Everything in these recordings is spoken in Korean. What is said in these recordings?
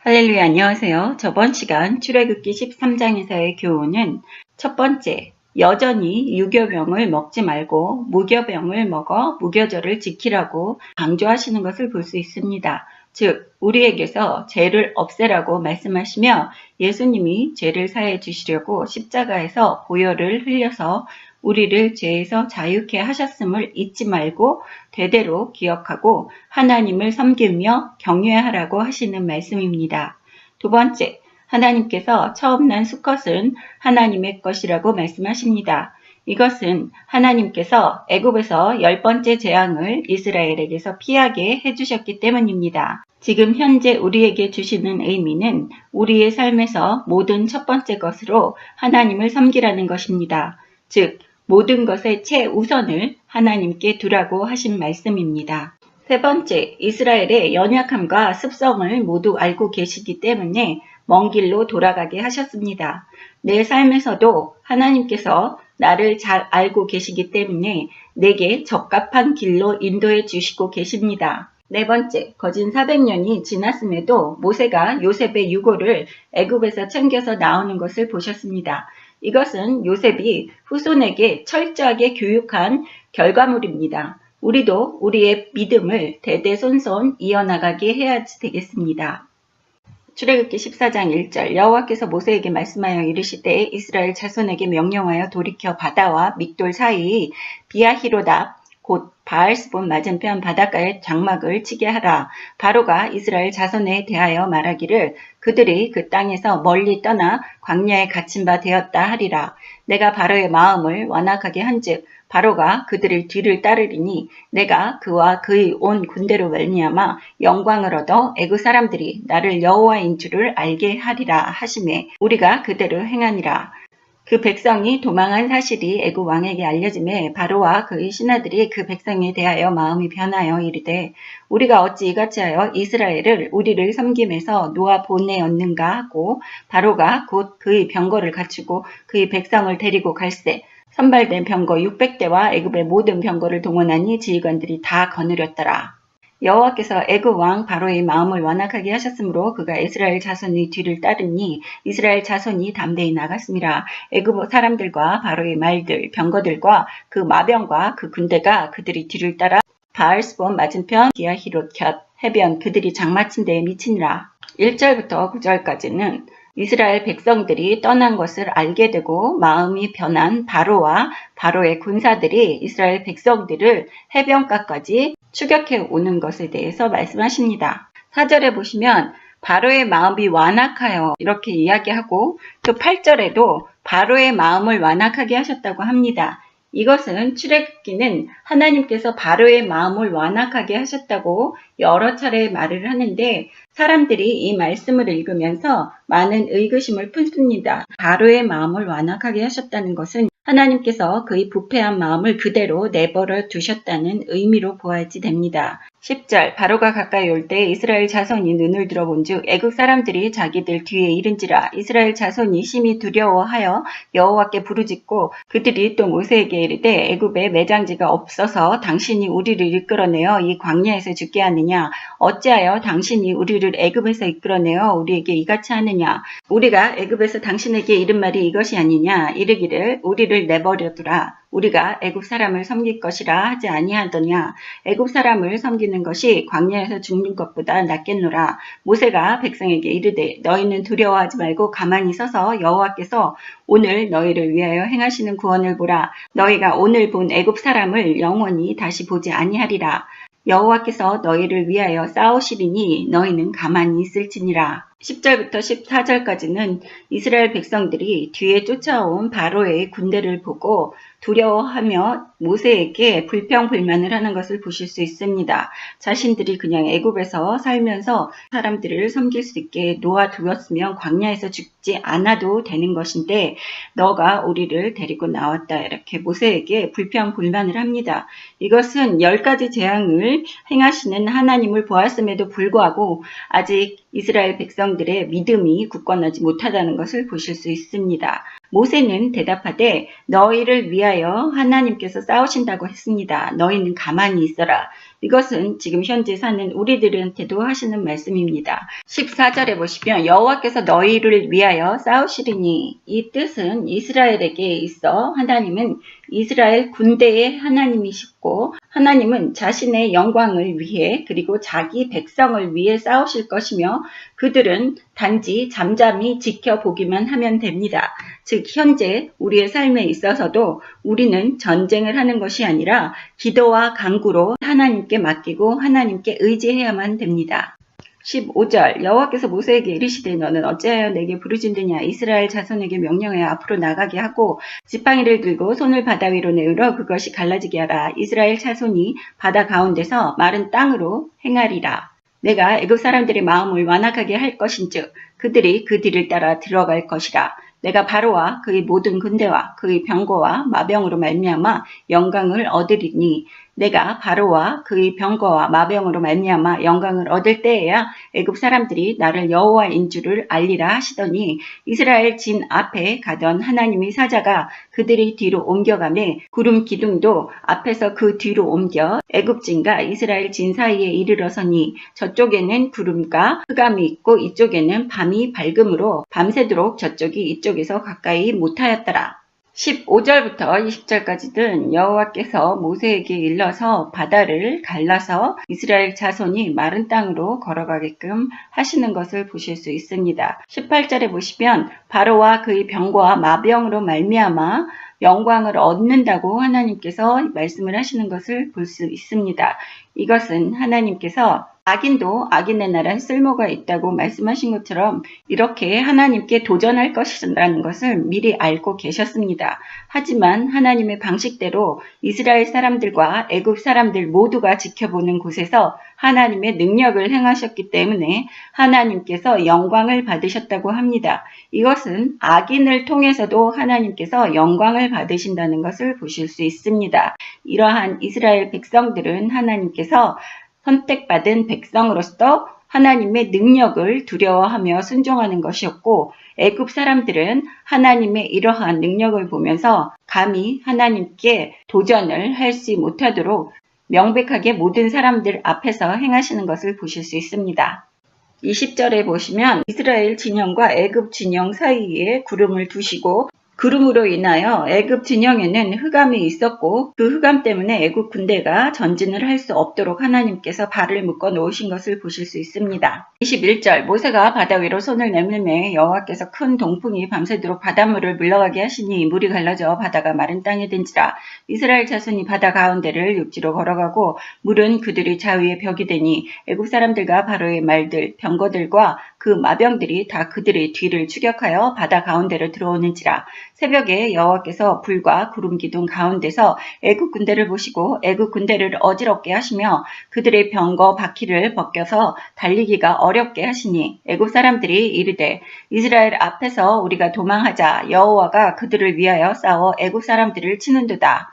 할렐루야, 안녕하세요. 저번 시간 출애굽기 13장에서의 교훈은 첫 번째, 여전히 유교병을 먹지 말고 무교병을 먹어 무교절을 지키라고 강조하시는 것을 볼 수 있습니다. 즉, 우리에게서 죄를 없애라고 말씀하시며 예수님이 죄를 사해 주시려고 십자가에서 보혈을 흘려서 우리를 죄에서 자유케 하셨음을 잊지 말고 대대로 기억하고 하나님을 섬기며 경외하라고 하시는 말씀입니다. 두 번째, 하나님께서 처음 난 수컷은 하나님의 것이라고 말씀하십니다. 이것은 하나님께서 애굽에서 10번째 재앙을 이스라엘에게서 피하게 해주셨기 때문입니다. 지금 현재 우리에게 주시는 의미는 우리의 삶에서 모든 첫 번째 것으로 하나님을 섬기라는 것입니다. 즉, 모든 것의 최우선을 하나님께 두라고 하신 말씀입니다. 세 번째, 이스라엘의 연약함과 습성을 모두 알고 계시기 때문에 먼 길로 돌아가게 하셨습니다. 내 삶에서도 하나님께서 나를 잘 알고 계시기 때문에 내게 적합한 길로 인도해 주시고 계십니다. 네 번째, 거진 400년이 지났음에도 모세가 요셉의 유고를 애굽에서 챙겨서 나오는 것을 보셨습니다. 이것은 요셉이 후손에게 철저하게 교육한 결과물입니다. 우리도 우리의 믿음을 대대손손 이어나가게 해야 되겠습니다. 출애굽기 14장 1절 여호와께서 모세에게 말씀하여 이르시되 이스라엘 자손에게 명령하여 돌이켜 바다와 믹돌 사이 비아히로다 곧 바알스본 맞은편 바닷가에 장막을 치게 하라. 바로가 이스라엘 자손에 대하여 말하기를 그들이 그 땅에서 멀리 떠나 광야에 갇힌 바 되었다 하리라. 내가 바로의 마음을 완악하게 한즉 바로가 그들을 뒤를 따르리니 내가 그와 그의 온 군대로 말미암아 영광을 얻어 애굽 사람들이 나를 여호와인 줄을 알게 하리라 하시매 우리가 그대로 행하니라. 그 백성이 도망한 사실이 애굽 왕에게 알려지매 바로와 그의 신하들이 그 백성에 대하여 마음이 변하여 이르되 우리가 어찌 이같이 하여 이스라엘을 우리를 섬김에서 놓아 보내었는가 하고 바로가 곧 그의 병거를 갖추고 그의 백성을 데리고 갈새 선발된 병거 600대와 애굽의 모든 병거를 동원하니 지휘관들이 다 거느렸더라. 여호와께서 애굽 왕 바로의 마음을 완악하게 하셨으므로 그가 이스라엘 자손의 뒤를 따르니 이스라엘 자손이 담대히 나갔습니다. 애굽 사람들과 바로의 말들, 병거들과 그 마병과 그 군대가 그들이 뒤를 따라 바알스본 맞은편 비아히롯 곁 해변 그들이 장마친 데에 미치니라. 1절부터 9절까지는 이스라엘 백성들이 떠난 것을 알게 되고 마음이 변한 바로와 바로의 군사들이 이스라엘 백성들을 해변가까지 추격해 오는 것에 대해서 말씀하십니다. 4절에 보시면 바로의 마음이 완악하여 이렇게 이야기하고 또 8절에도 바로의 마음을 완악하게 하셨다고 합니다. 이것은 출애굽기는 하나님께서 바로의 마음을 완악하게 하셨다고 여러 차례 말을 하는데 사람들이 이 말씀을 읽으면서 많은 의구심을 품습니다. 바로의 마음을 완악하게 하셨다는 것은 하나님께서 그의 부패한 마음을 그대로 내버려 두셨다는 의미로 보아야지 됩니다. 10절 바로가 가까이 올 때 이스라엘 자손이 눈을 들어본즉 애국 사람들이 자기들 뒤에 이른지라 이스라엘 자손이 심히 두려워하여 여호와께 부르짖고 그들이 또 모세에게 이르되 애굽에 매장지가 없어서 당신이 우리를 이끌어내어 이 광야에서 죽게 하느냐 어찌하여 당신이 우리를 애굽에서 이끌어내어 우리에게 이같이 하느냐 우리가 애굽에서 당신에게 이른 말이 이것이 아니냐 이르기를 우리를 내버려두라 우리가 애굽 사람을 섬길 것이라 하지 아니하더냐 애굽 사람을 섬기는 것이 광야에서 죽는 것보다 낫겠노라. 모세가 백성에게 이르되 너희는 두려워하지 말고 가만히 서서 여호와께서 오늘 너희를 위하여 행하시는 구원을 보라. 너희가 오늘 본 애굽 사람을 영원히 다시 보지 아니하리라. 여호와께서 너희를 위하여 싸우시리니 너희는 가만히 있을지니라. 10절부터 14절까지는 이스라엘 백성들이 뒤에 쫓아온 바로의 군대를 보고 두려워하며 모세에게 불평불만을 하는 것을 보실 수 있습니다. 자신들이 그냥 애굽에서 살면서 사람들을 섬길 수 있게 놓아두었으면 광야에서 죽지 않아도 되는 것인데 너가 우리를 데리고 나왔다 이렇게 모세에게 불평불만을 합니다. 이것은 10가지 재앙을 행하시는 하나님을 보았음에도 불구하고 아직 이스라엘 백성들의 믿음이 굳건하지 못하다는 것을 보실 수 있습니다. 모세는 대답하되 너희를 위하여 하나님께서 싸우신다고 했습니다. 너희는 가만히 있어라. 이것은 지금 현재 사는 우리들한테도 하시는 말씀입니다. 14절에 보시면 여호와께서 너희를 위하여 싸우시리니, 이 뜻은 이스라엘에게 있어 하나님은 이스라엘 군대의 하나님이시고 하나님은 자신의 영광을 위해 그리고 자기 백성을 위해 싸우실 것이며 그들은 단지 잠잠히 지켜보기만 하면 됩니다. 즉 현재 우리의 삶에 있어서도 우리는 전쟁을 하는 것이 아니라 기도와 간구로 하나님께 맡기고 하나님께 의지해야만 됩니다. 15절 여호와께서 모세에게 이르시되 너는 어찌하여 내게 부르짖느냐. 이스라엘 자손에게 명령하여 앞으로 나가게 하고 지팡이를 들고 손을 바다 위로 내밀어 그것이 갈라지게 하라. 이스라엘 자손이 바다 가운데서 마른 땅으로 행하리라. 내가 애굽 사람들의 마음을 완악하게 할 것인즉 그들이 그 뒤를 따라 들어갈 것이라. 내가 바로와 그의 모든 군대와 그의 병거와 마병으로 말미암아 영광을 얻으리니, 내가 바로와 그의 병거와 마병으로 말미암아 영광을 얻을 때에야 애굽 사람들이 나를 여호와인 줄을 알리라 하시더니, 이스라엘 진 앞에 가던 하나님의 사자가 그들이 뒤로 옮겨가매 구름 기둥도 앞에서 그 뒤로 옮겨 애굽 진과 이스라엘 진 사이에 이르러서니, 저쪽에는 구름과 흑암이 있고 이쪽에는 밤이 밝음으로 밤새도록 저쪽이 이쪽에서 가까이 못하였더라. 15절부터 20절까지는 여호와께서 모세에게 일러서 바다를 갈라서 이스라엘 자손이 마른 땅으로 걸어가게끔 하시는 것을 보실 수 있습니다. 18절에 보시면 바로와 그의 병거와 마병으로 말미암아 영광을 얻는다고 하나님께서 말씀을 하시는 것을 볼 수 있습니다. 이것은 하나님께서 악인도 악인의 나라에 쓸모가 있다고 말씀하신 것처럼 이렇게 하나님께 도전할 것이라는 것을 미리 알고 계셨습니다. 하지만 하나님의 방식대로 이스라엘 사람들과 애굽 사람들 모두가 지켜보는 곳에서 하나님의 능력을 행하셨기 때문에 하나님께서 영광을 받으셨다고 합니다. 이것은 악인을 통해서도 하나님께서 영광을 받으신다는 것을 보실 수 있습니다. 이러한 이스라엘 백성들은 하나님께서 선택받은 백성으로서 하나님의 능력을 두려워하며 순종하는 것이었고, 애굽 사람들은 하나님의 이러한 능력을 보면서 감히 하나님께 도전을 하지 못하도록 명백하게 모든 사람들 앞에서 행하시는 것을 보실 수 있습니다. 20절에 보시면 이스라엘 진영과 애굽 진영 사이에 구름을 두시고, 구름으로 인하여 애굽 진영에는 흑암이 있었고 그 흑암 때문에 애굽 군대가 전진을 할 수 없도록 하나님께서 발을 묶어 놓으신 것을 보실 수 있습니다. 21절 모세가 바다 위로 손을 내밀매 여호와께서 큰 동풍이 밤새도록 바닷물을 물러가게 하시니 물이 갈라져 바다가 마른 땅이 된지라. 이스라엘 자손이 바다 가운데를 육지로 걸어가고 물은 그들의 좌우에 벽이 되니 애굽 사람들과 바로의 말들 병거들과 그 마병들이 다 그들의 뒤를 추격하여 바다 가운데로 들어오는지라. 새벽에 여호와께서 불과 구름 기둥 가운데서 애굽 군대를 보시고 애굽 군대를 어지럽게 하시며 그들의 병거 바퀴를 벗겨서 달리기가 어렵게 하시니, 애굽 사람들이 이르되 이스라엘 앞에서 우리가 도망하자. 여호와가 그들을 위하여 싸워 애굽 사람들을 치는도다.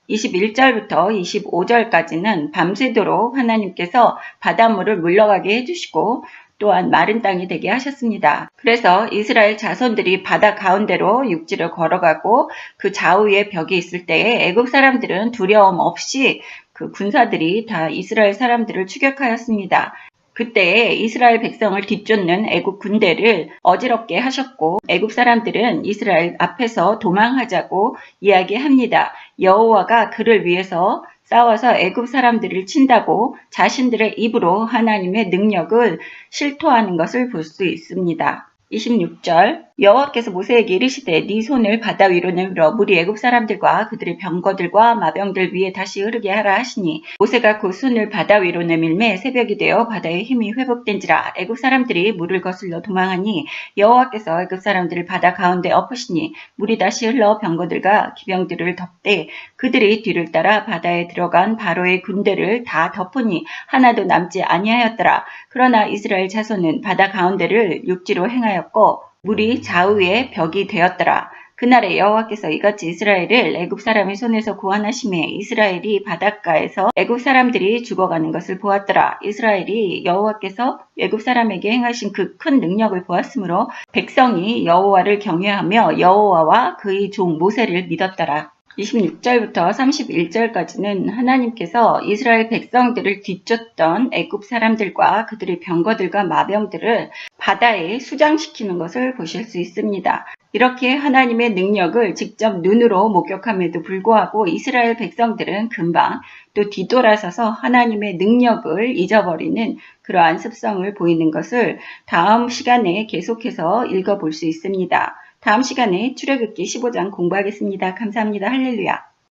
21절부터 25절까지는 밤새도록 하나님께서 바닷물을 물러가게 해주시고 또한 마른 땅이 되게 하셨습니다. 그래서 이스라엘 자손들이 바다 가운데로 육지를 걸어가고 그 좌우에 벽이 있을 때에 애굽 사람들은 두려움 없이 그 군사들이 다 이스라엘 사람들을 추격하였습니다. 그때에 이스라엘 백성을 뒤쫓는 애굽 군대를 어지럽게 하셨고 애굽 사람들은 이스라엘 앞에서 도망하자고 이야기합니다. 여호와가 그를 위해서 싸워서 애굽 사람들을 친다고 자신들의 입으로 하나님의 능력을 실토하는 것을 볼 수 있습니다. 26절 여호와께서 모세에게 이르시되 네 손을 바다 위로 내밀어 물이 애굽 사람들과 그들의 병거들과 마병들 위에 다시 흐르게 하라 하시니, 모세가 그 손을 바다 위로 내밀매 새벽이 되어 바다의 힘이 회복된지라. 애굽 사람들이 물을 거슬러 도망하니 여호와께서 애굽 사람들을 바다 가운데 엎으시니 물이 다시 흘러 병거들과 기병들을 덮되 그들이 뒤를 따라 바다에 들어간 바로의 군대를 다 덮으니 하나도 남지 아니하였더라. 그러나 이스라엘 자손은 바다 가운데를 육지로 행하였고 물이 좌우에 벽이 되었더라. 그날에 여호와께서 이같이 이스라엘을 애굽 사람의 손에서 구원하시매 이스라엘이 바닷가에서 애굽 사람들이 죽어가는 것을 보았더라. 이스라엘이 여호와께서 애굽 사람에게 행하신 그 큰 능력을 보았으므로 백성이 여호와를 경외하며 여호와와 그의 종 모세를 믿었더라. 26절부터 31절까지는 하나님께서 이스라엘 백성들을 뒤쫓던 애굽 사람들과 그들의 병거들과 마병들을 바다에 수장시키는 것을 보실 수 있습니다. 이렇게 하나님의 능력을 직접 눈으로 목격함에도 불구하고 이스라엘 백성들은 금방 또 뒤돌아서서 하나님의 능력을 잊어버리는 그러한 습성을 보이는 것을 다음 시간에 계속해서 읽어볼 수 있습니다. 다음 시간에 출애굽기 15장 공부하겠습니다. 감사합니다. 할렐루야.